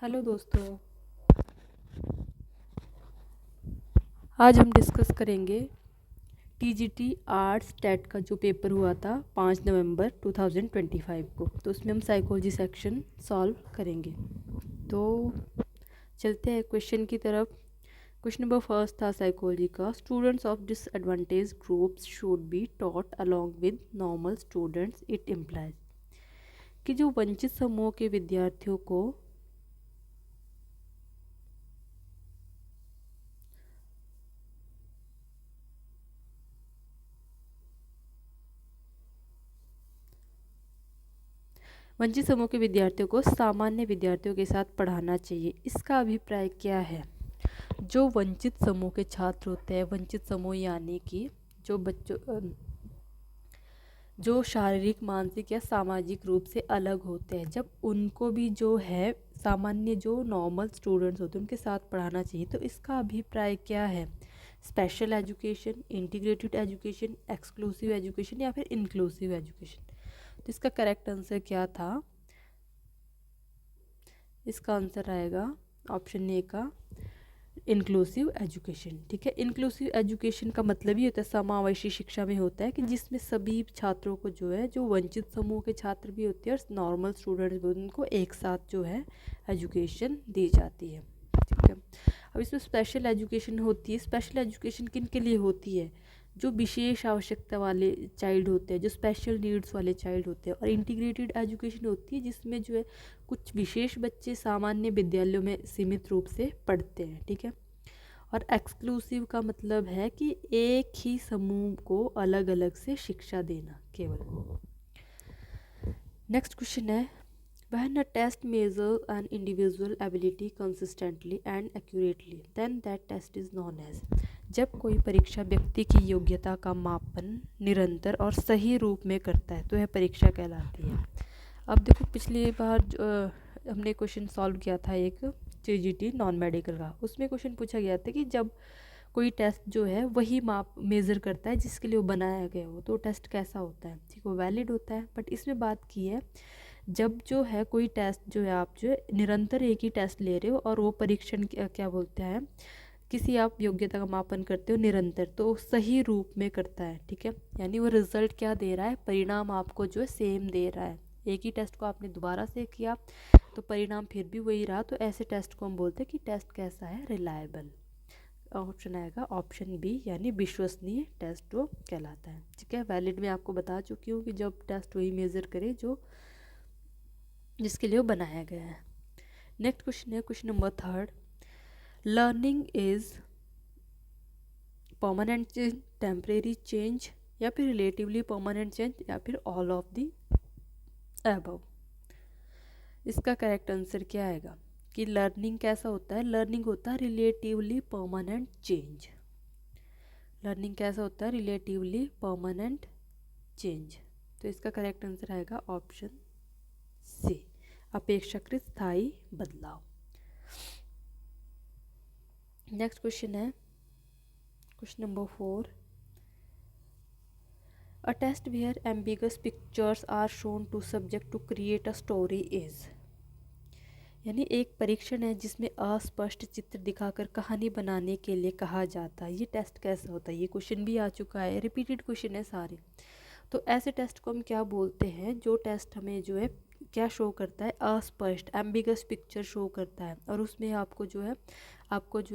Hello दोस्तों, आज हम डिस्कस करेंगे टीजीटी आर्ट्स टेट का जो पेपर हुआ था 5 नवंबर 2025 को। तो उसमें हम साइकोलॉजी सेक्शन सॉल्व करेंगे। तो चलते हैं क्वेश्चन की तरफ। क्वेश्चन नंबर फर्स्ट था साइकोलॉजी का, students of disadvantage groups should be taught along with normal students. It implies कि जो वंचित समूह के विद्यार्थियों को वंचित समूह के विद्यार्थियों को सामान्य विद्यार्थियों के साथ पढ़ाना चाहिए। इसका अभिप्राय क्या है? जो वंचित समूह के छात्र होते हैं, वंचित समूह यानी कि जो बच्चों जो शारीरिक, मानसिक या सामाजिक रूप से अलग होते हैं, जब उनको भी जो है सामान्य जो नॉर्मल स्टूडेंट्स होते हैं उनके साथ पढ़ाना चाहिए। तो इसका अभिप्राय क्या है? Special education, integrated education, exclusive education या फिर इंक्लूसिव एजुकेशन। तो इसका करेक्ट आंसर क्या था? इसका आंसर आएगा ऑप्शन ए का इंक्लूसिव एजुकेशन। ठीक है, इंक्लूसिव एजुकेशन का मतलब ही होता है, समावेशी शिक्षा में होता है कि जिसमें सभी छात्रों को जो है, जो वंचित समूह के छात्र भी होते हैं और नॉर्मल स्टूडेंट्स भी, उनको एक साथ जो है एजुकेशन दी जाती है। ठीक है, अब इसमें स्पेशल एजुकेशन होती है। स्पेशल एजुकेशन किन के लिए होती है? जो विशेष आवश्यकता वाले चाइल्ड होते हैं, जो स्पेशल नीड्स वाले चाइल्ड होते हैं। और इंटीग्रेटेड एजुकेशन होती है जिसमें जो है कुछ विशेष बच्चे सामान्य विद्यालयों में सीमित रूप से पढ़ते हैं। ठीक है, और एक्सक्लूसिव का मतलब है कि एक ही समूह को अलग अलग से शिक्षा देना केवल। नेक्स्ट क्वेश्चन है, when a test measures an individual ability consistently and accurately then that test is known as। जब कोई परीक्षा व्यक्ति की योग्यता का मापन निरंतर और सही रूप में करता है तो यह परीक्षा कहलाती है। अब देखो, पिछली बार हमने क्वेश्चन सॉल्व किया था एक टीजीटी नॉन मेडिकल का। उसमें क्वेश्चन पूछा गया था कि जब कोई टेस्ट जो है वही माप मेज़र करता है जिसके लिए वो बनाया गया हो, तो टेस्ट कैसा होता है? ठीक, वो वैलिड होता है। बट इसमें बात की है, जब जो है कोई टेस्ट जो है, आप जो है निरंतर एक ही टेस्ट ले रहे हो और वो परीक्षण क्या बोलते हैं, किसी आप योग्यता का मापन करते हो निरंतर, तो सही रूप में करता है। ठीक है, यानी वो रिजल्ट क्या दे रहा है, परिणाम आपको जो है सेम दे रहा है। एक ही टेस्ट को आपने दोबारा से किया तो परिणाम फिर भी वही रहा, तो ऐसे टेस्ट को हम बोलते हैं कि टेस्ट कैसा है, रिलायबल। ऑप्शन आएगा ऑप्शन बी, यानी विश्वसनीय टेस्ट वो कहलाता है। ठीक है, वैलिड में आपको बता चुकी हूँ कि जब टेस्ट वही मेज़र करे जो जिसके लिए वो बनाया गया है। नेक्स्ट क्वेश्चन है question number third, learning is permanent change, temporary change या फिर रिलेटिवली परमानेंट चेंज या फिर ऑल ऑफ द अबव। इसका करेक्ट आंसर क्या आएगा कि लर्निंग कैसा होता है? लर्निंग होता है रिलेटिवली परमानेंट चेंज। लर्निंग कैसा होता है? Relatively permanent change. तो इसका करेक्ट आंसर आएगा ऑप्शन सी, अपेक्षाकृत स्थायी बदलाव। नेक्स्ट क्वेश्चन है question number 4, a test where ambiguous pictures are shown to subject to create a story is. यानी एक परीक्षण है जिसमें अस्पष्ट चित्र दिखाकर कहानी बनाने के लिए कहा जाता है। ये टेस्ट कैसा होता है? ये क्वेश्चन भी आ चुका है, रिपीटेड क्वेश्चन है सारे। तो ऐसे टेस्ट को हम क्या बोलते हैं? जो टेस्ट हमें जो है क्या शो करता है? अस्पष्ट, एम्बिगस पिक्चर शो करता है, और उसमें आपको जो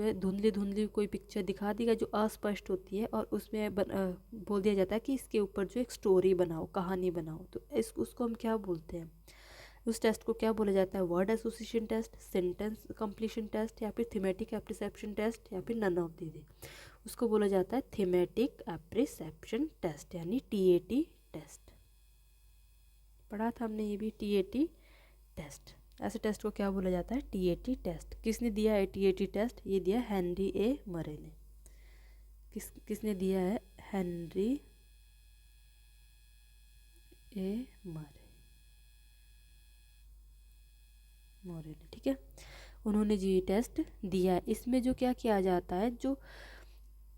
है धुंधली धुंधली कोई पिक्चर दिखा देगा जो अस्पष्ट होती है, और उसमें बोल दिया जाता है कि इसके ऊपर जो एक स्टोरी बनाओ, कहानी बनाओ। तो उसको हम क्या बोलते हैं? उस टेस्ट को क्या बोला जाता है? Word association test, sentence completion test, या फिर थीमेटिक एप्रिसेप्शन टेस्ट, या फिर नन ऑफ दी। उसको बोला जाता है थीमेटिक एप्रिसेप्शन टेस्ट, यानी टीएटी टेस्ट। पढ़ा था हमने ये भी, टीएटी टेस्ट। ऐसे टेस्ट को क्या बोला जाता है? TAT test. किसने दिया है टीएटी टेस्ट? ये दिया हेनरी ए मरे ने। किसने दिया है? हेनरी ए मरे ने। ठीक है, उन्होंने जी टेस्ट दिया है। इसमें जो क्या किया जाता है, जो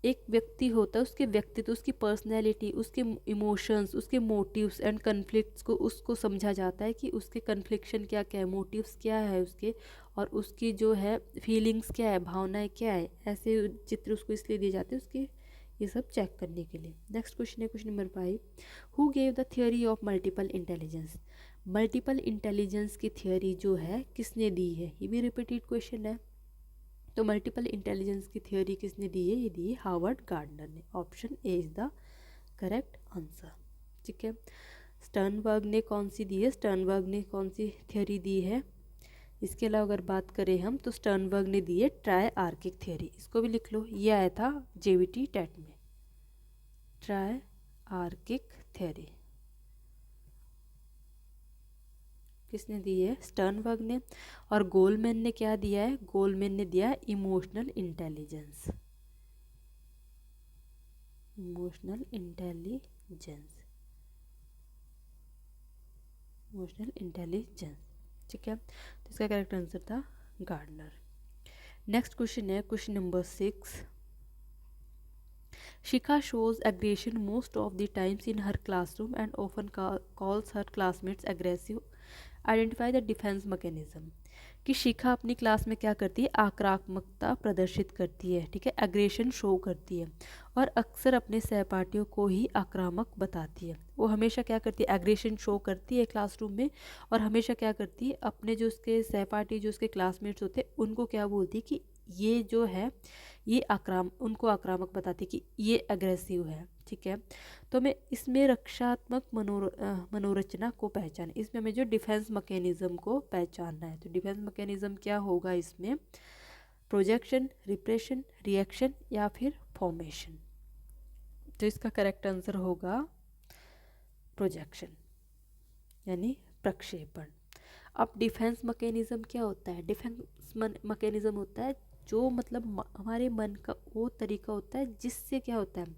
एक व्यक्ति होता है उसके व्यक्तित्व, उसकी पर्सनैलिटी, उसके इमोशंस, उसके मोटिव्स एंड कन्फ्लिक्ट्स को उसको समझा जाता है कि उसके कन्फ्लिक्शन क्या क्या है, मोटिव्स क्या है उसके, और उसकी जो है फीलिंग्स क्या है, भावनाएं क्या है, ऐसे चित्र उसको इसलिए दिए जाते हैं उसकी ये सब चेक करने के लिए। नेक्स्ट क्वेश्चन है question number 5, who gave the theory of multiple intelligence. Multiple intelligence की थियोरी जो है किसने दी है, ये भी रिपीटेड क्वेश्चन है। तो मल्टीपल इंटेलिजेंस की थियोरी किसने दी है, ये दी है हार्वर्ड गार्डनर ने। Option A is the correct answer. ठीक है, स्टर्नबर्ग ने कौन सी दी है, स्टर्नबर्ग ने कौन सी थियोरी दी है। इसके अलावा अगर बात करें हम तो स्टर्नबर्ग ने दी है ट्राई आर्किक थियोरी, इसको भी लिख लो, ये आया था जेवीटी टेट में, ट्राई आर्किक थियोरी किसने दी है, स्टर्नबर्ग ने। और गोलमैन ने क्या दिया है, गोलमैन ने दिया है emotional intelligence, emotional intelligence, emotional intelligence. ठीक है, तो इसका करेक्ट आंसर था गार्डनर। नेक्स्ट क्वेश्चन है question number 6, Shikha shows aggression most of the times in her classroom and often calls her classmates aggressive. Identify the defense mechanism. कि शिखा अपनी class में क्या करती है, आक्रामकता प्रदर्शित करती है, ठीक है, एग्रेशन शो करती है और अक्सर अपने सहपाठियों को ही आक्रामक बताती है। वो हमेशा क्या करती है, एग्रेशन शो करती है क्लासरूम में और हमेशा क्या करती है, अपने जो उसके सहपाठी जो उसके क्लासमेट्स होते हैं उनको क्या बोलती है कि ये जो है ये उनको आक्रामक बताती है कि ये अग्रेसिव है। ठीक है, तो हमें इसमें रक्षात्मक मनोरचना को पहचान, इसमें हमें जो डिफेंस मैकेनिज्म को पहचानना है। तो डिफेंस मैकेनिज्म क्या होगा इसमें, प्रोजेक्शन, रिप्रेशन, रिएक्शन या फिर फॉर्मेशन। तो इसका करेक्ट आंसर होगा प्रोजेक्शन यानी प्रक्षेपण। अब डिफेंस मैकेनिज्म क्या होता है, डिफेंस मैकेनिज्म होता है जो मतलब हमारे मन का वो तरीका होता है जिससे क्या होता है,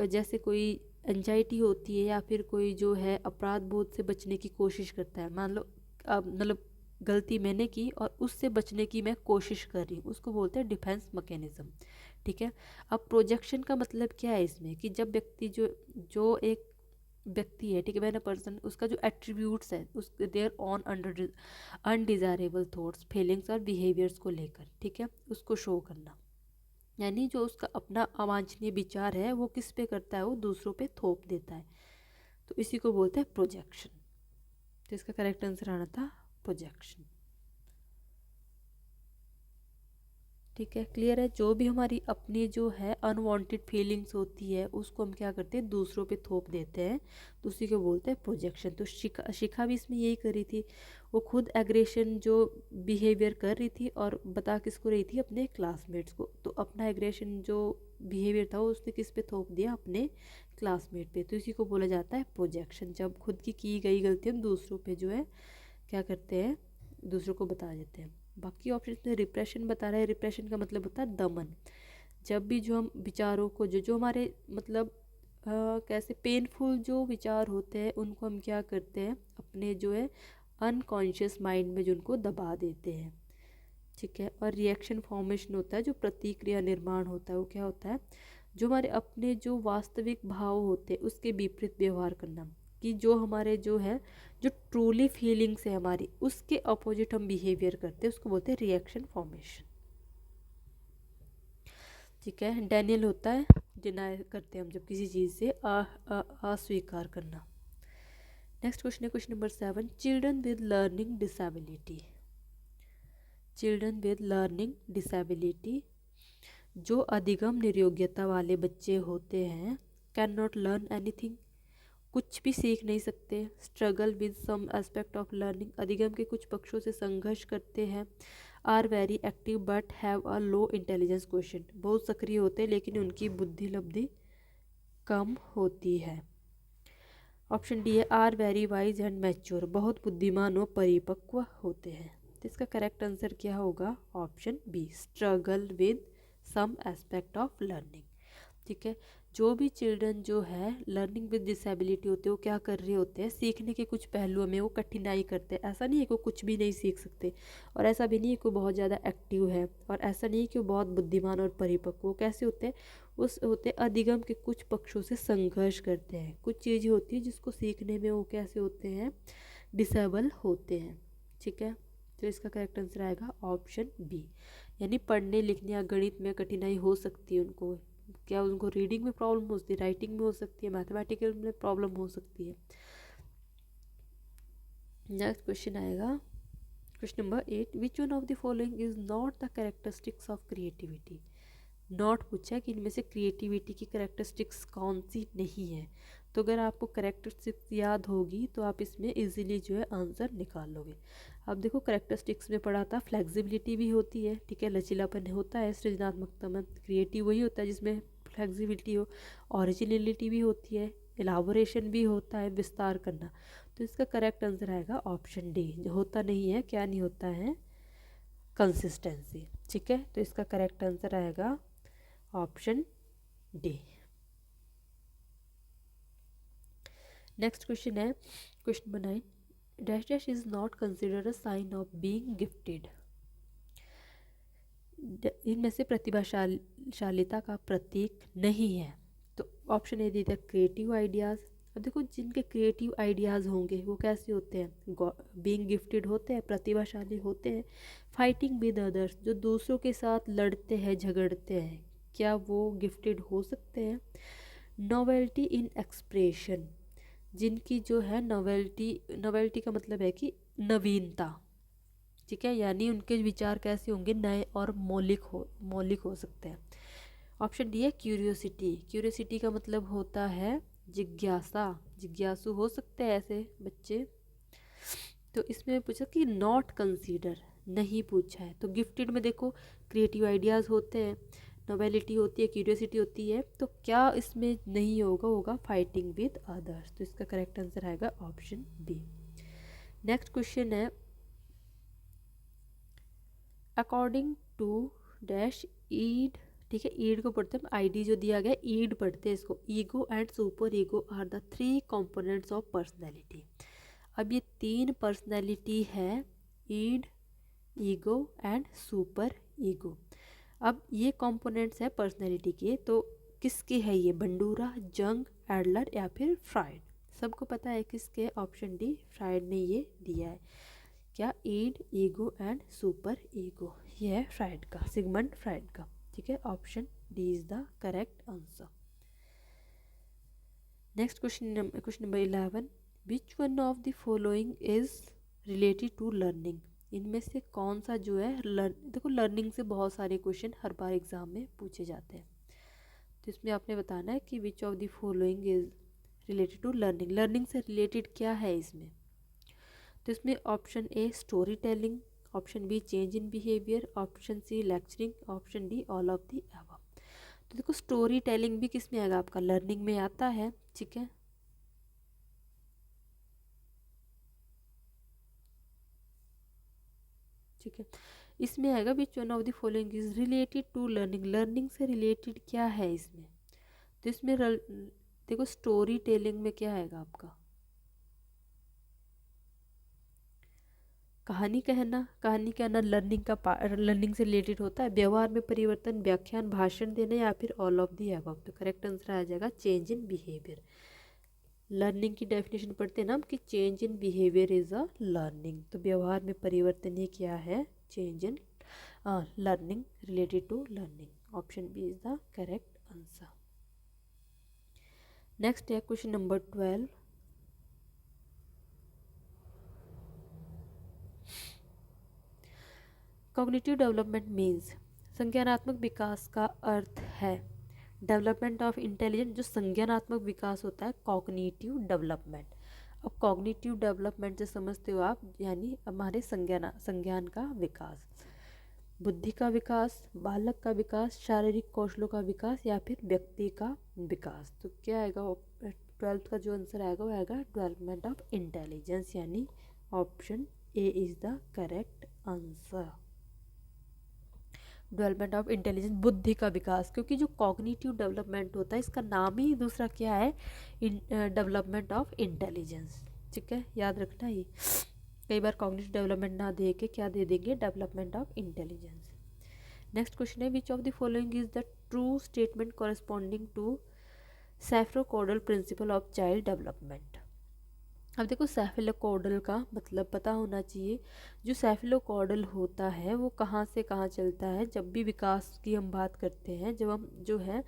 जैसे कोई एंजाइटी होती है या फिर कोई जो है अपराध बोध से बचने की कोशिश करता है, मान लो मतलब गलती मैंने की और उससे बचने की मैं कोशिश कर रही हूँ, उसको बोलते हैं डिफेंस मैकेनिज्म। ठीक है, अब प्रोजेक्शन का मतलब क्या है इसमें कि जब व्यक्ति जो एक व्यक्ति है, ठीक है, मैंने पर्सन उसका जो एट्रीब्यूट्स है उस their own undesirable thoughts, feelings और बिहेवियर्स को लेकर, ठीक है, उसको शो करना, यानी जो उसका अपना अवांछनीय विचार है वो किस पे करता है, वो दूसरों पे थोप देता है, तो इसी को बोलते हैं प्रोजेक्शन। तो इसका करेक्ट आंसर आना था प्रोजेक्शन। ठीक है, क्लियर है, जो भी हमारी अपनी जो है अनवांटेड फीलिंग्स होती है उसको हम क्या करते हैं, दूसरों पे थोप देते हैं, तो उसी को बोलते हैं प्रोजेक्शन। तो शिखा भी इसमें यही कर रही थी, वो खुद एग्रेशन जो बिहेवियर कर रही थी और बता किसको रही थी, अपने क्लासमेट्स को। तो अपना एग्रेशन जो बिहेवियर था वो उसने किस पे थोप दिया, अपने क्लासमेट पे, तो इसी को बोला जाता है प्रोजेक्शन। जब खुद की गई गलतियाँ दूसरों पर जो है क्या करते हैं, दूसरों को बता देते हैं। बाकी ऑप्शन में रिप्रेशन बता रहा है, रिप्रेशन का मतलब होता है दमन। जब भी जो हम विचारों को जो हमारे मतलब कैसे पेनफुल जो विचार होते हैं उनको हम क्या करते हैं, अपने जो है अनकॉन्शियस माइंड में जो उनको दबा देते हैं। ठीक है, और रिएक्शन फॉर्मेशन होता है, जो प्रतिक्रिया निर्माण होता है वो क्या होता है, जो हमारे अपने जो वास्तविक भाव होते हैं उसके विपरीत व्यवहार करना, कि जो हमारे जो है जो ट्रूली फीलिंग्स है हमारी उसके अपोजिट हम बिहेवियर करते हैं, उसको बोलते हैं रिएक्शन फॉर्मेशन। ठीक है, डेनियल होता है डिनाई करते हैं हम जब किसी चीज़ से अस्वीकार करना। नेक्स्ट क्वेश्चन है question number 7, children with learning disability. Children with learning disability, जो अधिगम निर्योग्यता वाले बच्चे होते हैं, कैन नॉट लर्न एनीथिंग, कुछ भी सीख नहीं सकते, struggle with some aspect of learning, अधिगम के कुछ पक्षों से संघर्ष करते हैं, are very active but have a low intelligence question, बहुत सक्रिय होते हैं लेकिन उनकी बुद्धि लब्धि कम होती है। ऑप्शन डी है are very wise and mature, बहुत बुद्धिमान और परिपक्व होते हैं। तो इसका करेक्ट आंसर क्या होगा, option B, struggle with some aspect of learning. ठीक है, जो भी चिल्ड्रन जो है लर्निंग विद डिसेबिलिटी होते हैं वो क्या कर रहे होते हैं, सीखने के कुछ पहलुओं में वो कठिनाई करते हैं। ऐसा नहीं है कि वो कुछ भी नहीं सीख सकते और ऐसा भी नहीं है कि वो बहुत ज़्यादा एक्टिव है और ऐसा नहीं है कि वो बहुत बुद्धिमान और परिपक्व। वो कैसे होते हैं, उस होते अधिगम के कुछ पक्षों से संघर्ष करते हैं, कुछ चीज़ें होती हैं जिसको सीखने में वो कैसे होते हैं, डिसेबल होते हैं। ठीक है, तो इसका करेक्ट आंसर आएगा ऑप्शन बी। यानी पढ़ने लिखने या गणित में कठिनाई हो सकती है उनको, क्या उनको रीडिंग में प्रॉब्लम हो सकती है, राइटिंग में हो सकती है, मैथमेटिकल में प्रॉब्लम हो सकती है। नेक्स्ट क्वेश्चन आएगा question number 8, which one of the following is not the characteristics of creativity. Not पूछा है कि इनमें से क्रिएटिविटी की कैरेक्टरिस्टिक्स कौन सी नहीं है। तो अगर आपको कैरेक्टरिस्टिक्स याद होगी तो आप इसमें इजीली जो है आंसर निकाल लोगे। अब देखो कैरेक्टरिस्टिक्स में पढ़ा था फ्लेक्सिबिलिटी भी होती है, ठीक है, लचीलापन होता है सृजनात्मकता में। क्रिएटिव वही होता है जिसमें फ्लेक्सिबिलिटी हो। ओरिजिनलिटी भी होती है, एलाबोरेशन भी होता है, विस्तार करना। तो इसका करेक्ट आंसर आएगा ऑप्शन डी। जो होता नहीं है, क्या नहीं होता है, कंसिस्टेंसी, ठीक है। तो इसका करेक्ट आंसर आएगा ऑप्शन डी। नेक्स्ट क्वेश्चन है question number 9, dash dash is not considered a sign of being gifted. इनमें से प्रतिभाशालिता का प्रतीक नहीं है। तो ऑप्शन ए दे दिया क्रिएटिव आइडियाज़। अब देखो जिनके क्रिएटिव आइडियाज़ होंगे वो कैसे होते हैं, बीइंग गिफ्टेड होते हैं, प्रतिभाशाली होते हैं। फाइटिंग विद अदर्स, जो दूसरों के साथ लड़ते हैं झगड़ते हैं, क्या वो गिफ्टेड हो सकते हैं। नोवेल्टी इन एक्सप्रेशन, जिनकी जो है नोवेल्टी का मतलब है कि नवीनता, ठीक है, यानी उनके विचार कैसे होंगे, नए और मौलिक हो सकते हैं। ऑप्शन डी है क्यूरियोसिटी का मतलब होता है जिज्ञासु हो सकते हैं ऐसे बच्चे। तो इसमें पूछा कि नॉट कंसीडर, नहीं पूछा है। तो गिफ्टेड में देखो क्रिएटिव आइडियाज़ होते हैं, नोवेलिटी होती है, क्यूरियोसिटी होती है, तो क्या इसमें नहीं होगा फाइटिंग विद अदर्स। तो इसका करेक्ट आंसर आएगा ऑप्शन बी। नेक्स्ट क्वेश्चन है अकॉर्डिंग टू डैश ईड, ठीक है, ईड को पढ़ते हैं, आईडी जो दिया गया ईड पढ़ते हैं इसको। Ego and super ego are the 3 components of personality. अब ये 3 पर्सनैलिटी है, id, ego and super ego. अब ये कंपोनेंट्स है पर्सनैलिटी के, तो किसके है ये, बंडूरा, जंग, एडलर या फिर फ्राइड। सबको पता है किसके, ऑप्शन डी फ्राइड ने ये दिया है। क्या, id, ego and super ego, ये है फ्राइड का, सिगमंड फ्राइड का, ठीक है। Option D is the correct answer. Next question number 11, which one of the following is related to learning. इनमें से कौन सा जो है देखो लर्निंग से बहुत सारे क्वेश्चन हर बार एग्जाम में पूछे जाते हैं। तो इसमें आपने बताना है कि which of the following is related to learning. Learning से रिलेटेड क्या है इसमें। तो इसमें option A story telling, option B change in behaviour, option C lecturing, option D all of the above. तो देखो स्टोरी टेलिंग भी किस में आएगा, आपका लर्निंग में आता है, ठीक है। ठीक है, इसमें आएगा which one of the following is related to learning. Learning से रिलेटेड क्या है इसमें। तो इसमें देखो स्टोरी टेलिंग में क्या आएगा आपका, कहानी कहना लर्निंग से रिलेटेड होता है। व्यवहार में परिवर्तन, व्याख्यान, भाषण देना या फिर ऑल ऑफ दी अबव। तो करेक्ट आंसर आ जाएगा चेंज इन बिहेवियर। लर्निंग की डेफिनेशन पढ़ते हैं ना हम कि change in behaviour is a learning. तो व्यवहार में परिवर्तन ये क्या है, change in learning, related to learning. Option B is the correct answer. Next है question number 12, cognitive development means, संज्ञानात्मक विकास का अर्थ है डेवलपमेंट ऑफ इंटेलिजेंस। जो संज्ञानात्मक विकास होता है कॉग्निटिव डेवलपमेंट। अब कॉग्निटिव डेवलपमेंट से समझते हो आप, यानी हमारे संज्ञान का विकास, बुद्धि का विकास, बालक का विकास, शारीरिक कौशलों का विकास या फिर व्यक्ति का विकास। तो क्या आएगा, 12th का जो आंसर आएगा वो आएगा डेवलपमेंट ऑफ इंटेलिजेंस, यानी option A is the correct answer. Development of intelligence, बुद्धि का विकास, क्योंकि जो कॉग्निटिव डेवलपमेंट होता है इसका नाम ही दूसरा क्या है, डेवलपमेंट ऑफ इंटेलिजेंस, ठीक है, याद रखना ये। कई बार कॉग्निटिव डेवलपमेंट ना दे के क्या दे देंगे, development of intelligence. Next question है which of the following is the true statement corresponding to cephalocaudal principle of child development. अब देखो सेफेलोकॉर्डल का मतलब पता होना चाहिए। जो सेफेलोकॉर्डल होता है वो कहाँ से कहाँ चलता है। जब भी विकास की हम बात करते हैं, जब हम जो है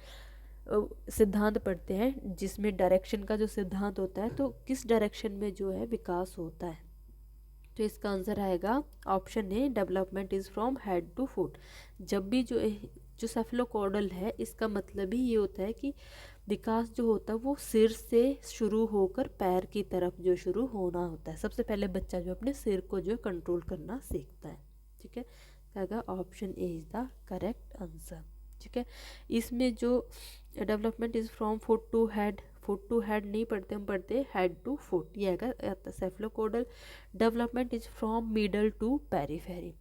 सिद्धांत पढ़ते हैं जिसमें डायरेक्शन का जो सिद्धांत होता है, तो किस डायरेक्शन में जो है विकास होता है, तो इसका आंसर आएगा option A, development is from head to foot. जब भी जो सेफेलोकॉर्डल है, इसका मतलब ही ये होता है कि विकास जो होता है वो सिर से शुरू होकर पैर की तरफ जो शुरू होना होता है। सबसे पहले बच्चा जो अपने सिर को जो कंट्रोल करना सीखता है। ठीक है, क्या option A is the correct answer. ठीक है, इसमें जो development is from foot to head, foot to head नहीं पढ़ते, हम पढ़ते हेड टू फुट, ये आएगा cephalocaudal. Development is from middle to periphery.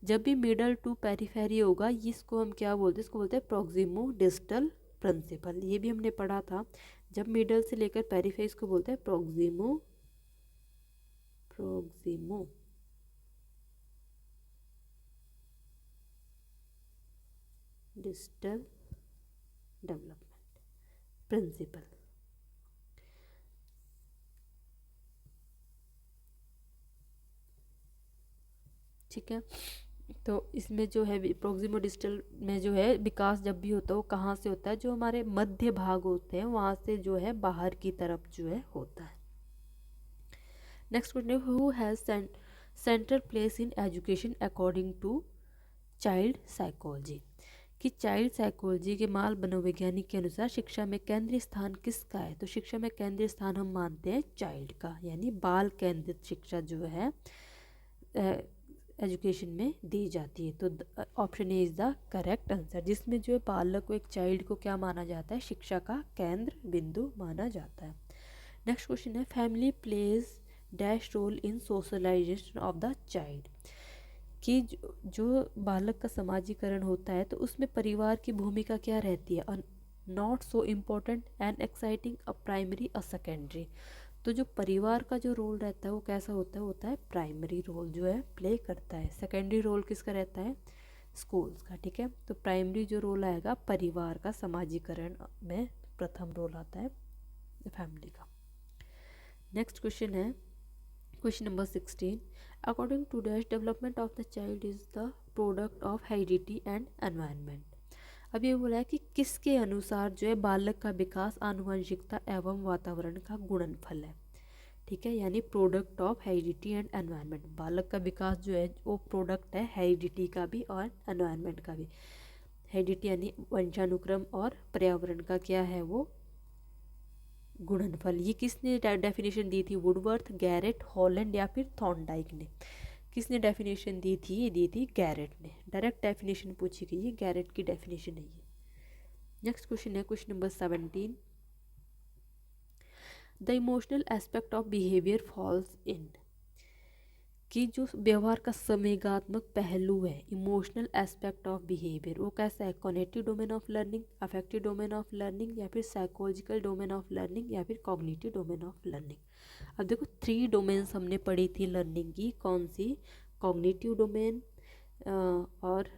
जब भी मिडल टू पेरीफेरी होगा, इसको हम क्या बोलते हैं, इसको बोलते हैं प्रोक्सिमो डिस्टल प्रिंसिपल। ये भी हमने पढ़ा था। जब मिडल से लेकर पेरीफेरी, इसको बोलते हैं प्रोक्सिमो प्रोक्सिमो डिस्टल डेवलपमेंट प्रिंसिपल। ठीक है, तो इसमें जो है प्रोक्सिमो डिस्टल में जो है विकास जब भी होता है वो कहाँ से होता है, जो हमारे मध्य भाग होते हैं वहाँ से जो है बाहर की तरफ जो है होता है। नेक्स्ट क्वेश्चन है, who has centre place in education according to child psychology. कि चाइल्ड साइकोलॉजी के माल मनोवैज्ञानिक के अनुसार शिक्षा में केंद्रीय स्थान किसका है। तो शिक्षा में केंद्रीय स्थान हम मानते हैं चाइल्ड का, यानी बाल केंद्रित शिक्षा जो है एजुकेशन में दी जाती है। तो option A is the correct answer, जिसमें जो है बालक को, एक चाइल्ड को क्या माना जाता है, शिक्षा का केंद्र बिंदु माना जाता है। नेक्स्ट क्वेश्चन है, family plays dash role in socialisation of the child. कि जो बालक का समाजीकरण होता है तो उसमें परिवार की भूमिका क्या रहती है, not so important and exciting, a primary a secondary. तो जो परिवार का जो रोल रहता है वो कैसा होता है प्राइमरी रोल जो है प्ले करता है। सेकेंडरी रोल किसका रहता है, स्कूल्स का। ठीक है, तो प्राइमरी जो रोल आएगा परिवार का समाजीकरण में प्रथम रोल आता है फैमिली का। नेक्स्ट क्वेश्चन है question number 16, according to dash development of the child is the product of heredity and environment. अब ये बोला है कि किसके अनुसार जो है बालक का विकास आनुवंशिकता एवं वातावरण का गुणनफल है। ठीक है, यानी product of heredity and environment. बालक का विकास जो है वो प्रोडक्ट है हेरिडिटी का भी और एनवायरनमेंट का भी। हेरिडिटी यानी वंशानुक्रम और पर्यावरण का क्या है वो गुणनफल। ये किसने डेफिनेशन दी थी, वुडवर्थ, गैरेट, हॉलैंड या फिर थॉर्नडाइक ने। किसने डेफिनेशन दी थी, ये दी थी गैरेट ने। डायरेक्ट डेफिनेशन पूछी गई है, गैरेट की डेफिनेशन है ये। नेक्स्ट क्वेश्चन है question number 17, the emotional aspect of behaviour falls in. कि जो व्यवहार का संवेगात्मक पहलू है, इमोशनल एस्पेक्ट ऑफ बिहेवियर, वो कैसा है, cognitive domain of learning, affective domain of learning, या फिर साइकोलॉजिकल डोमेन ऑफ लर्निंग, या फिर कॉग्निटिव डोमेन ऑफ लर्निंग। अब देखो 3 डोमेन्स हमने पढ़ी थी लर्निंग की, कौन सी, कॉग्निटिव डोमेन और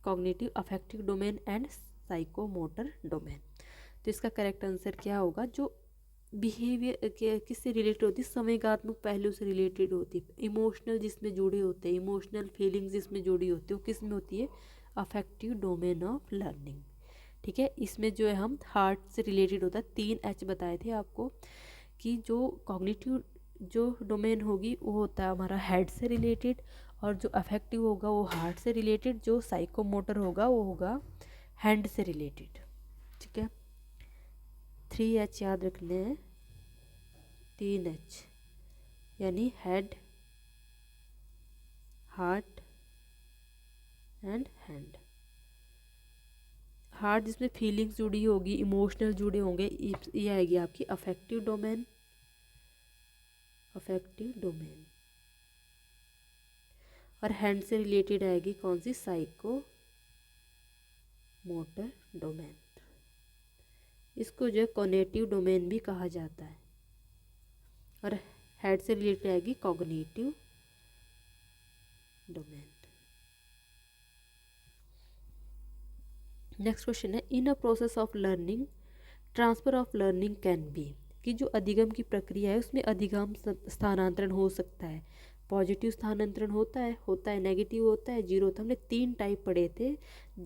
cognitive affective domain and psychomotor domain. तो इसका करेक्ट आंसर क्या होगा, जो बिहेवियर किससे रिलेटेड होती है, संवेगात्मक पहलू से रिलेटेड होती है। इमोशनल जिसमें जुड़े होते हैं, इमोशनल फीलिंग्स जिसमें जुड़ी होती है, वो किस में होती है, अफेक्टिव डोमेन ऑफ लर्निंग। ठीक है, इसमें जो है हम हार्ट से रिलेटेड होता है, 3 H बताए थे आपको, कि जो कॉग्निटिव जो डोमेन होगी वो होता है हमारा हेड से रिलेटेड, और जो अफेक्टिव होगा वो हार्ट से रिलेटेड, जो साइकोमोटर होगा वो होगा हैंड से रिलेटेड। ठीक है, 3 H याद रखने हैं, 3 H यानी head, heart and hand. Heart जिसमें फीलिंग्स जुड़ी होगी, इमोशनल जुड़े होंगे, ये आएगी आपकी अफेक्टिव डोमेन, अफेक्टिव डोमेन। और हैंड से रिलेटेड आएगी कौन सी, साइको मोटर डोमेन। इसको जो है कॉग्निटिव डोमेन भी कहा जाता है। और हेड से रिलेटेड आएगी कॉग्निटिव डोमेन। नेक्स्ट क्वेश्चन है, in a process of learning transfer of learning can be. कि जो अधिगम की प्रक्रिया है उसमें अधिगम स्थानांतरण हो सकता है। पॉजिटिव स्थानांतरण होता है, नेगेटिव होता है, जीरो होता है। हमने 3 टाइप पढ़े थे,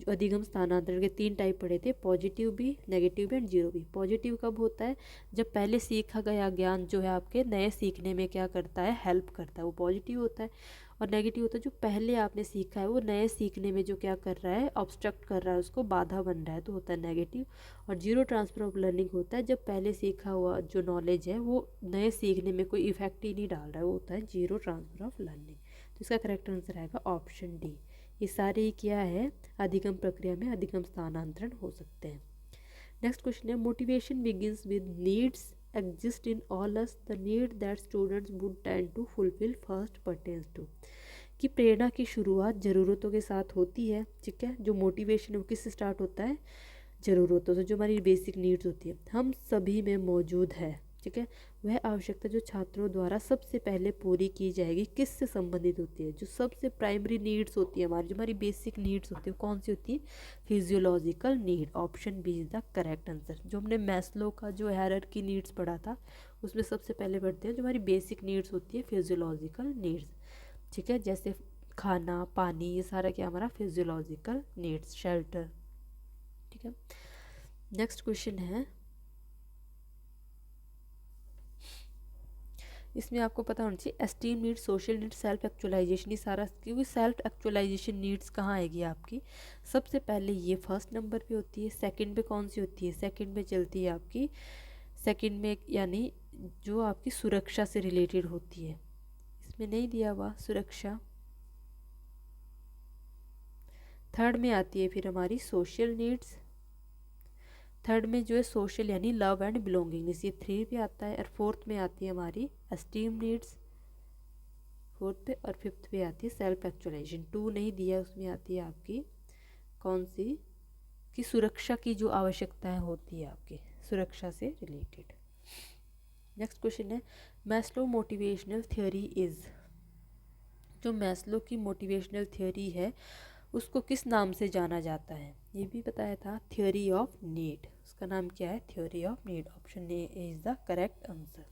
अधिगम स्थानांतरण के 3 टाइप पढ़े थे, पॉजिटिव भी, नेगेटिव भी एंड जीरो भी। पॉजिटिव कब होता है? जब पहले सीखा गया ज्ञान जो है आपके नए सीखने में क्या करता है, हेल्प करता है, वो पॉजिटिव होता है। और नेगेटिव होता है जो पहले आपने सीखा है वो नए सीखने में जो क्या कर रहा है, ऑब्स्ट्रक्ट कर रहा है, उसको बाधा बन रहा है, तो होता है नेगेटिव। और जीरो ट्रांसफर ऑफ लर्निंग होता है जब पहले सीखा हुआ जो नॉलेज है वो नए सीखने में कोई इफेक्ट ही नहीं डाल रहा है, वो होता है जीरो ट्रांसफर ऑफ लर्निंग। तो इसका करेक्ट आंसर आएगा ऑप्शन डी। ये सारे ही क्या है, अधिगम प्रक्रिया में अधिगम स्थानांतरण हो सकते हैं। नेक्स्ट क्वेश्चन है, motivation begins with needs exist in all us, the need that students would tend to fulfill first pertains to। कि प्रेरणा की शुरुआत ज़रूरतों के साथ होती है, ठीक है। जो मोटिवेशन है वो किससे स्टार्ट होता है? ज़रूरतों से, जो हमारी बेसिक नीड्स होती है, हम सभी में मौजूद है, ठीक है। वह आवश्यकता जो छात्रों द्वारा सबसे पहले पूरी की जाएगी किससे संबंधित होती है? जो सबसे प्राइमरी नीड्स होती है हमारी, जो हमारी बेसिक नीड्स होती है, कौन सी होती है? Physiological need. Option B is the correct answer. जो हमने मैस्लो का जो हायरार्की नीड्स पढ़ा था उसमें सबसे पहले पढ़ते हैं जो हमारी बेसिक नीड्स होती है, फिजियोलॉजिकल नीड्स, ठीक है। जैसे खाना, पानी, ये सारा क्या हमारा फिजियोलॉजिकल नीड्स, शेल्टर, ठीक है। नेक्स्ट क्वेश्चन है, इसमें आपको पता होना चाहिए esteem needs, social needs, self actualisation, ये सारा, क्योंकि सेल्फ एक्चुअलाइजेशन नीड्स कहाँ आएगी आपकी? सबसे पहले ये फर्स्ट नंबर पे होती है। सेकंड पे कौन सी होती है? सेकंड पे चलती है आपकी, सेकंड में यानी जो आपकी सुरक्षा से रिलेटेड होती है, इसमें नहीं दिया हुआ सुरक्षा। थर्ड में आती है फिर हमारी सोशल नीड्स, थर्ड में जो है सोशल यानी लव एंड बिलोंगिंगनेस, ये 3 पे आता है। और फोर्थ में आती है हमारी एस्टीम नीड्स, फोर्थ पे। और फिफ्थ पे आती है सेल्फ एक्चुअलाइजेशन, 2 नहीं दिया, उसमें आती है आपकी कौन सी, कि सुरक्षा की जो आवश्यकताएं होती है आपकी सुरक्षा से रिलेटेड। नेक्स्ट क्वेश्चन है, मैस्लो मोटिवेशनल थियोरी इज। जो मैस्लो की मोटिवेशनल थियोरी है उसको किस नाम से जाना जाता है? ये भी बताया था, थ्योरी ऑफ नीड। उसका नाम क्या है? Theory of need. Option A is the correct answer.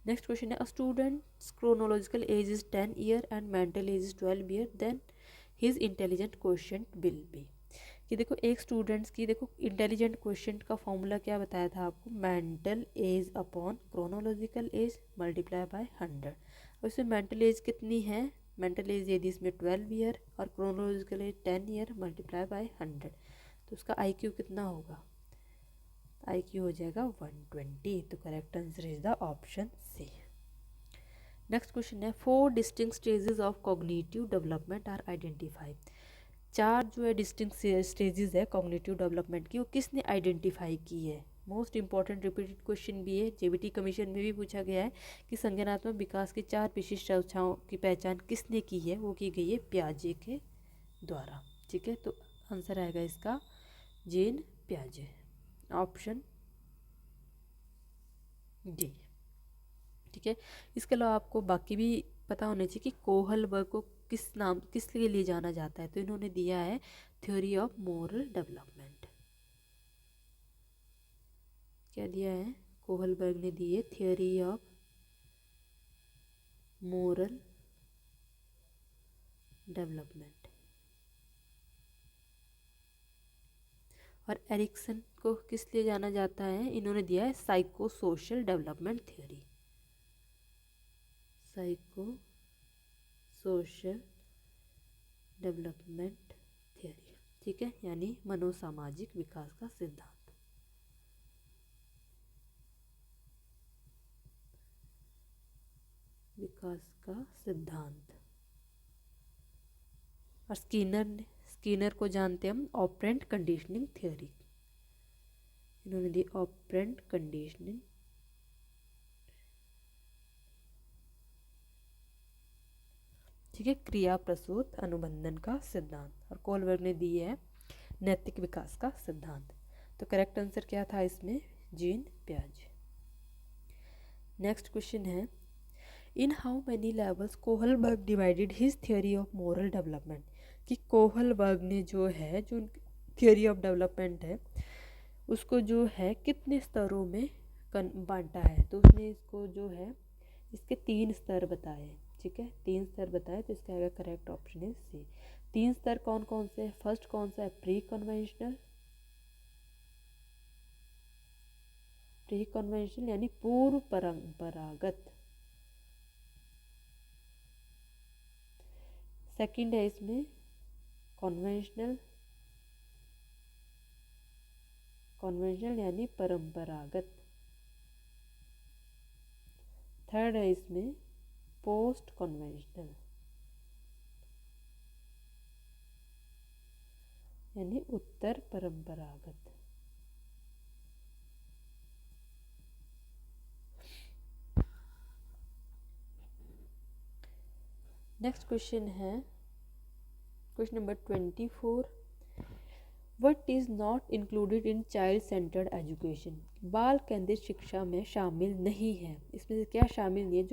Next question है, a student's chronological age is 10 year and mental age is 12 year, then his intelligent quotient will be. कि देखो एक students की, देखो इंटेलिजेंट क्वोशिएंट का formula क्या बताया था आपको? Mental as upon chronological S multiply by 100। और इसमें मेंटल एज कितनी है? मेंटल एज यदि इसमें 12 ईयर और chronological age 10 year multiply by 100, तो उसका IQ कितना होगा? IQ हो जाएगा 120। तो correct answer is the option C. Next question है, 4 distinct stages of cognitive development are identified. 4 जो है डिस्टिंक्ट स्टेजेस है कॉग्निटिव डेवलपमेंट की, वो किसने आइडेंटिफाई की है? मोस्ट इंपॉर्टेंट रिपीटेड क्वेश्चन भी है, JBT कमीशन में भी पूछा गया है कि संज्ञानात्मक विकास की 4 विशिष्ट अवस्थाओं की पहचान किसने की है? वो की गई है पियाजे के द्वारा, ठीक है। तो आंसर आएगा इसका जीन पियाजे, ऑप्शन डी, ठीक है। इसके अलावा आपको बाकी भी पता होना चाहिए कि कोहल वर्ग को किस लिए जाना जाता है? तो इन्होंने दिया है थ्योरी ऑफ मोरल डेवलपमेंट। क्या दिया है? कोहलबर्ग ने दी है थ्योरी ऑफ मोरल डेवलपमेंट। और एरिक्सन को किस लिए जाना जाता है? इन्होंने दिया है psycho social development theory, psycho social development theory, ठीक है, यानी मनोसामाजिक विकास का सिद्धांत। विकास का सिद्धांत। और स्किनर को जानते हैं हम ऑपरेंट कंडीशनिंग थ्योरी, इन्होंने दी ऑपरेंट कंडीशनिंग, ठीक है, क्रिया प्रसूत अनुबंधन का सिद्धांत। और कोहलबर्ग ने दी है नैतिक विकास का सिद्धांत। तो करेक्ट आंसर क्या था इसमें? जीन पियाजे। नेक्स्ट क्वेश्चन है, in how many levels Kohlberg divided his theory of moral development. कि कोहलबर्ग ने जो है जो थ्योरी ऑफ डेवलपमेंट है उसको जो है कितने स्तरों में बांटा है, तो उसने इसको जो है इसके 3 स्तर बताए हैं, ठीक है, 3 स्तर बताए, तो इसका करेक्ट ऑप्शन है सी। 3 स्तर कौन कौन से हैं? फर्स्ट कौन सा है? प्री कन्वेंशनल यानी पूर्व परंपरागत। सेकंड है इसमें कन्वेंशनल यानी परंपरागत। थर्ड है इसमें पोस्ट कन्वेंशनल यानी उत्तर परंपरागत। नेक्स्ट क्वेश्चन है question number 24। What is not included in child centred education? बाल केंद्रित शिक्षा में शामिल नहीं है। इसमें से क्या शामिल नहीं है?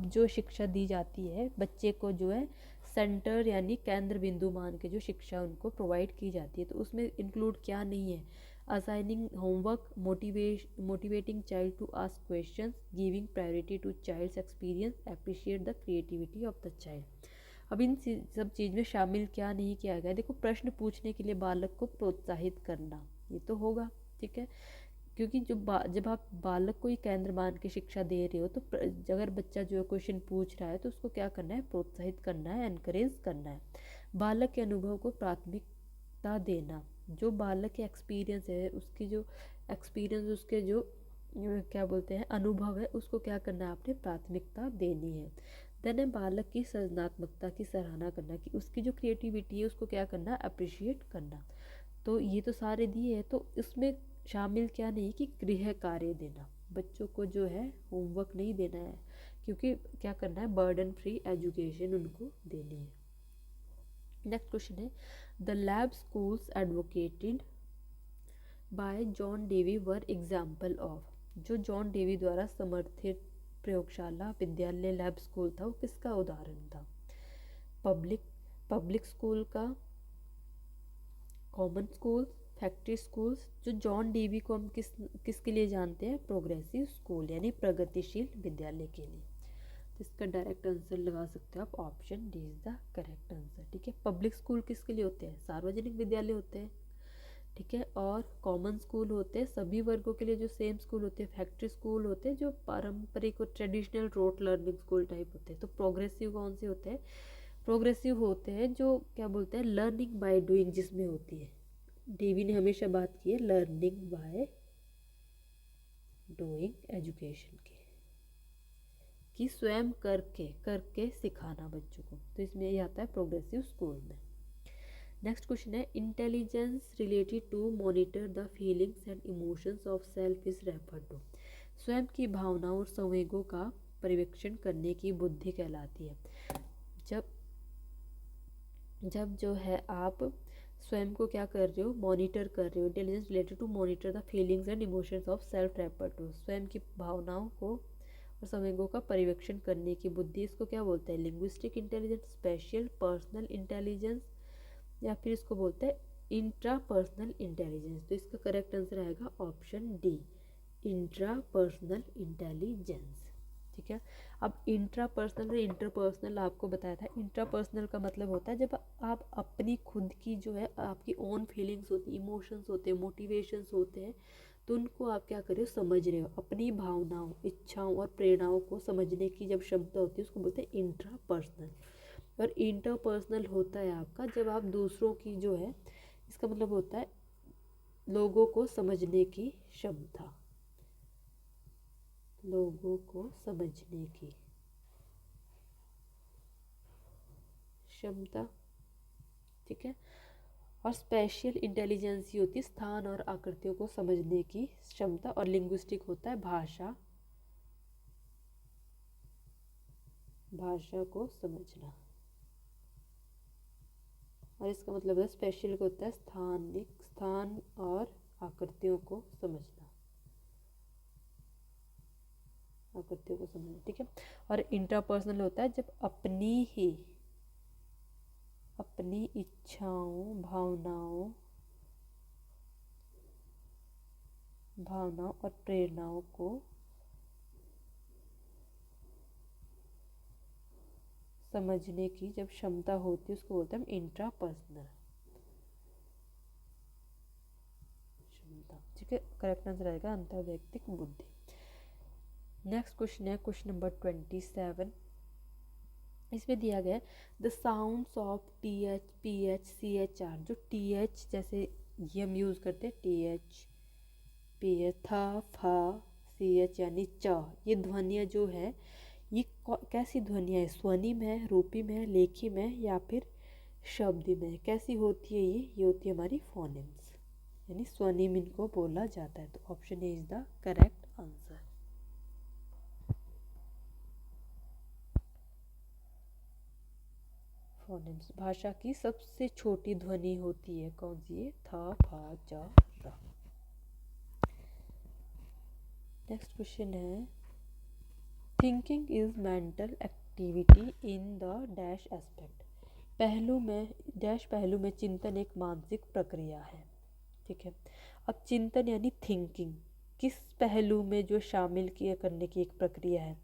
जो शिक्षा दी जाती है बच्चे को जो है सेंटर यानी केंद्र बिंदु मान के जो शिक्षा उनको प्रोवाइड की जाती है, तो उसमें इंक्लूड क्या नहीं है? Assigning homework, motivating child to ask questions, giving priority to child's experience, appreciate the creativity of the child. अब इन सब चीज़ में शामिल क्या नहीं किया गया? देखो, प्रश्न पूछने के लिए बालक को प्रोत्साहित करना, ये तो होगा, ठीक है, क्योंकि जब आप बालक को ही केंद्र मान के शिक्षा दे रहे हो, तो अगर बच्चा जो है क्वेश्चन पूछ रहा है तो उसको क्या करना है? प्रोत्साहित करना है, एनकरेज करना है। बालक के अनुभव को प्राथमिकता देना, जो बालक के एक्सपीरियंस है, उसकी जो एक्सपीरियंस, उसके जो क्या बोलते हैं अनुभव है, उसको क्या करना है? आपने प्राथमिकता देनी है। देन है बालक की सृजनात्मकता की सराहना करना, कि उसकी जो क्रिएटिविटी है उसको क्या करना? अप्रिशिएट करना। तो ये तो सारे दिए हैं, तो इसमें शामिल क्या नहीं कि गृह कार्य देना, बच्चों को जो है होमवर्क नहीं देना है, क्योंकि क्या करना है? बर्डन फ्री एजुकेशन उनको देनी है। नेक्स्ट क्वेश्चन है the lab schools advocated bye John Dewey were example of. जो जॉन डेवी द्वारा समर्थित प्रयोगशाला विद्यालय लैब स्कूल था, वो किसका उदाहरण था? पब्लिक स्कूल का, कॉमन स्कूल, फैक्ट्री स्कूल्स। जो जॉन डेवी को हम किसके लिए जानते हैं? प्रोग्रेसिव स्कूल यानी प्रगतिशील विद्यालय के लिए। तो इसका डायरेक्ट आंसर लगा सकते हो आप, option D is the correct answer, ठीक है। पब्लिक स्कूल किसके लिए होते हैं? सार्वजनिक विद्यालय होते हैं, ठीक है। और कॉमन स्कूल होते हैं सभी वर्गों के लिए जो सेम स्कूल होते हैं। फैक्ट्री स्कूल होते हैं जो पारंपरिक और traditional rote learning school type होते हैं। तो प्रोग्रेसिव कौन से होते हैं? प्रोग्रेसिव होते हैं जो क्या बोलते हैं लर्निंग बाय डूइंग जिसमें होती है। डेवी ने हमेशा बात की है लर्निंग बाय डूइंग एजुकेशन की, कि स्वयं करके सिखाना बच्चों को। तो इसमें ये आता है प्रोग्रेसिव स्कूल में। नेक्स्ट क्वेश्चन है intelligence related to monitor the feelings and emotions of self is refer to. स्वयं की भावनाओं और संवेगों का पर्यवेक्षण करने की बुद्धि कहलाती है। जब जो है आप स्वयं को क्या कर रहे हो? मॉनिटर कर रहे हो। Intelligence related to monitor the feelings and emotions of self refer to. स्वयं की भावनाओं को और संवेगों का पर्यवेक्षण करने की बुद्धि, इसको क्या बोलते हैं? Linguistic intelligence, special personal intelligence, या फिर इसको बोलते हैं इंट्रा पर्सनल इंटेलिजेंस। तो इसका करेक्ट आंसर आएगा option D, intra personal intelligence, ठीक है। अब इंट्रा पर्सनल और इंटरपर्सनल आपको बताया था। इंट्रा पर्सनल का मतलब होता है जब आप अपनी खुद की जो है आपकी ओन फीलिंग्स होती है, इमोशंस होते हैं, मोटिवेशंस होते हैं, तो उनको आप क्या कर रहे हो? समझ रहे हो। अपनी भावनाओं, इच्छाओं और प्रेरणाओं को समझने की जब क्षमता होती है उसको बोलते हैं इंट्रा पर्सनल। और इंटरपर्सनल होता है आपका जब आप दूसरों की जो है, इसका मतलब होता है लोगों को समझने की क्षमता, लोगों को समझने की क्षमता, ठीक है। और स्पेशल इंटेलिजेंस ही होती है स्थान और आकृतियों को समझने की क्षमता। और लिंग्विस्टिक होता है भाषा को समझना। और इसका मतलब है स्पेशल को होता है स्थान और आकृतियों को समझना, आकृतियों को समझना, ठीक है। और इंट्रापर्सनल होता है जब अपनी इच्छाओं, भावनाओं भावनाओं और प्रेरणाओं को समझने की जब क्षमता होती है उसको बोलते हैं हम इंट्रापर्सनल क्षमता। ठीक है, करेक्ट आंसर आएगा अंतर्वैयक्तिक बुद्धि। नेक्स्ट क्वेश्चन है क्वेश्चन नंबर 27। इसमें दिया गया है the sounds of T H P H C H R. जो टी एच जैसे ये हम यूज़ करते हैं टी एच पी एच था फा सी एच यानी च, ये ध्वनियाँ जो है ये कैसी ध्वनियाँ है, स्वनिम है, रूपिम है, लेखिम है या फिर शब्दिम है। कैसी होती है ये होती है हमारी फोनेम्स, यानी स्वनिम इनको बोला जाता है। तो option A is the correct answer. Phonemes भाषा की सबसे छोटी ध्वनि होती है, कौन सी है, था फा च र। नेक्स्ट क्वेश्चन है thinking is mental activity in the dash aspect. पहलू में डैश पहलू में चिंतन एक मानसिक प्रक्रिया है। ठीक है, अब चिंतन यानी थिंकिंग किस पहलू में जो शामिल किया करने की एक प्रक्रिया है,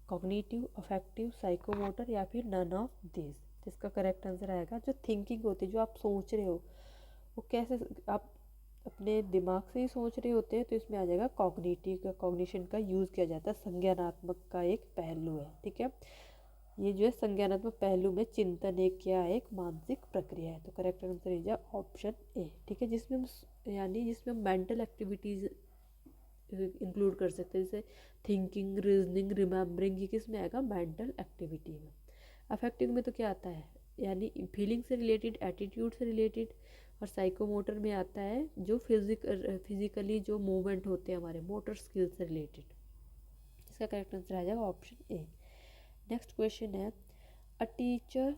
कॉग्निटिव, अफेक्टिव, साइकोमोटर या फिर नन ऑफ दिस। इसका करेक्ट आंसर आएगा जो थिंकिंग होती है, जो आप सोच रहे हो वो कैसे आप अपने दिमाग से ही सोच रहे होते हैं, तो इसमें आ जाएगा कॉग्निटिव का, कॉग्निशन का यूज़ किया जाता है, संज्ञानात्मक का एक पहलू है। ठीक है, ये जो है संज्ञानात्मक पहलू में चिंतन एक क्या है, एक मानसिक प्रक्रिया है। तो correct answer is option A. ठीक है, जिसमें हम यानी जिसमें हम मेंटल एक्टिविटीज़ इंक्लूड कर सकते हैं, जैसे थिंकिंग, रीजनिंग, रिमेम्बरिंग, ये किस में आएगा, मेंटल एक्टिविटी में। अफेक्टिव में तो क्या आता है, यानी फीलिंग से रिलेटेड, एटीट्यूड से रिलेटेड, और साइकोमोटर में आता है जो फिजिकली जो मूवमेंट होते हैं हमारे मोटर स्किल से रिलेटेड। इसका करेक्ट आंसर आ जाएगा ऑप्शन ए। नेक्स्ट क्वेश्चन है a teacher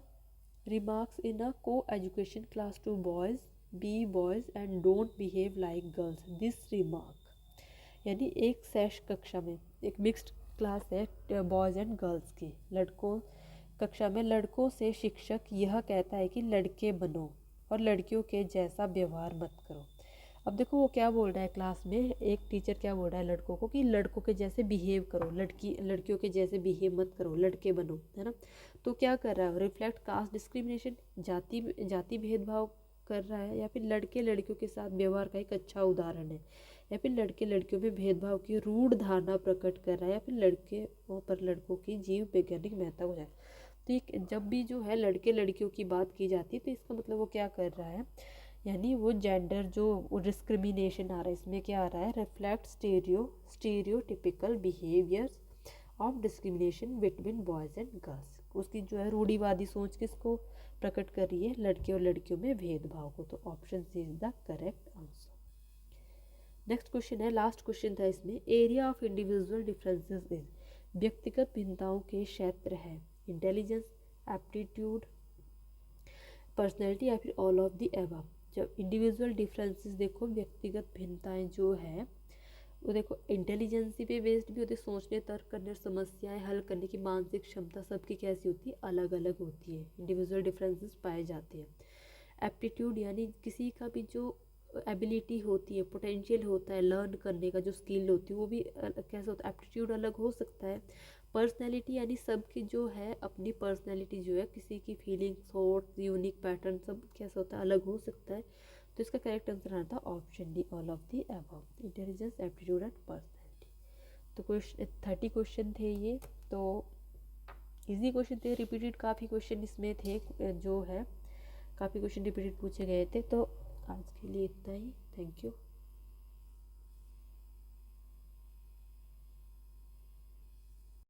remarks in a coeducation class to boys be boys and don't behave like girls this remark. यानी एक सेश कक्षा में, एक मिक्स्ड क्लास है बॉयज़ एंड गर्ल्स की, लड़कों कक्षा में लड़कों से शिक्षक यह कहता है कि लड़के बनो और लड़कियों के जैसा व्यवहार मत करो। अब देखो वो क्या बोल रहा है क्लास में, एक टीचर क्या बोल रहा है लड़कों को कि लड़कों के जैसे बिहेव करो, लड़कियों के जैसे बिहेव मत करो, लड़के बनो, है ना। तो क्या कर रहा है, रिफ्लेक्ट कास्ट डिस्क्रिमिनेशन, जाति भेदभाव कर रहा है, या फिर लड़के लड़कियों के साथ व्यवहार का एक अच्छा उदाहरण है, या फिर लड़के लड़कियों में भेदभाव की रूढ़ धारणा प्रकट कर रहा है, या फिर लड़के पर लड़कों की जीव वैज्ञानिक महत्ता हो जाए। तो ये जब भी जो है लड़के लड़कियों की बात की जाती है तो इसका मतलब वो क्या कर रहा है, यानी वो जेंडर जो वो डिस्क्रिमिनेशन आ रहा है, इसमें क्या आ रहा है, reflect stereotypical behaviours of discrimination between boys and girls. उसकी जो है रूढ़िवादी सोच किसको प्रकट कर रही है, लड़के और लड़कियों में भेदभाव को। तो option C is the correct answer. Next question है, लास्ट क्वेश्चन था इसमें, area of individual differences is, व्यक्तिगत भिन्नताओं के क्षेत्र है, इंटेलिजेंस, एप्टीट्यूड, पर्सनैलिटी या फिर ऑल ऑफ द अबव। जब इंडिविजुअल डिफरेंसेस देखो, व्यक्तिगत भिन्नताएं जो है वो देखो इंटेलिजेंसी पे बेस्ड भी होती है, सोचने, तर्क करने और समस्याएं हल करने की मानसिक क्षमता सबकी कैसी होती है, अलग अलग होती है, इंडिविजुअल डिफरेंसेस पाए जाते हैं। एप्टीट्यूड यानी किसी का भी जो एबिलिटी होती है, पोटेंशियल होता है लर्न करने का, जो स्किल होती है वो भी कैसा होता है, एप्टीट्यूड अलग हो सकता है। पर्सनैलिटी यानी सबकी जो है अपनी पर्सनैलिटी जो है, किसी की फीलिंग, थॉट्स, यूनिक पैटर्न सब कैसा होता है, अलग हो सकता है। तो इसका करेक्ट आंसर आता है option D, all of the above, intelligence, aptitude and personality. तो क्वेश्चन 30 क्वेश्चन थे ये, तो इजी क्वेश्चन थे, रिपीटेड काफ़ी क्वेश्चन इसमें थे, जो है काफ़ी क्वेश्चन रिपीटेड पूछे गए थे। तो आज के लिए इतना ही, थैंक यू।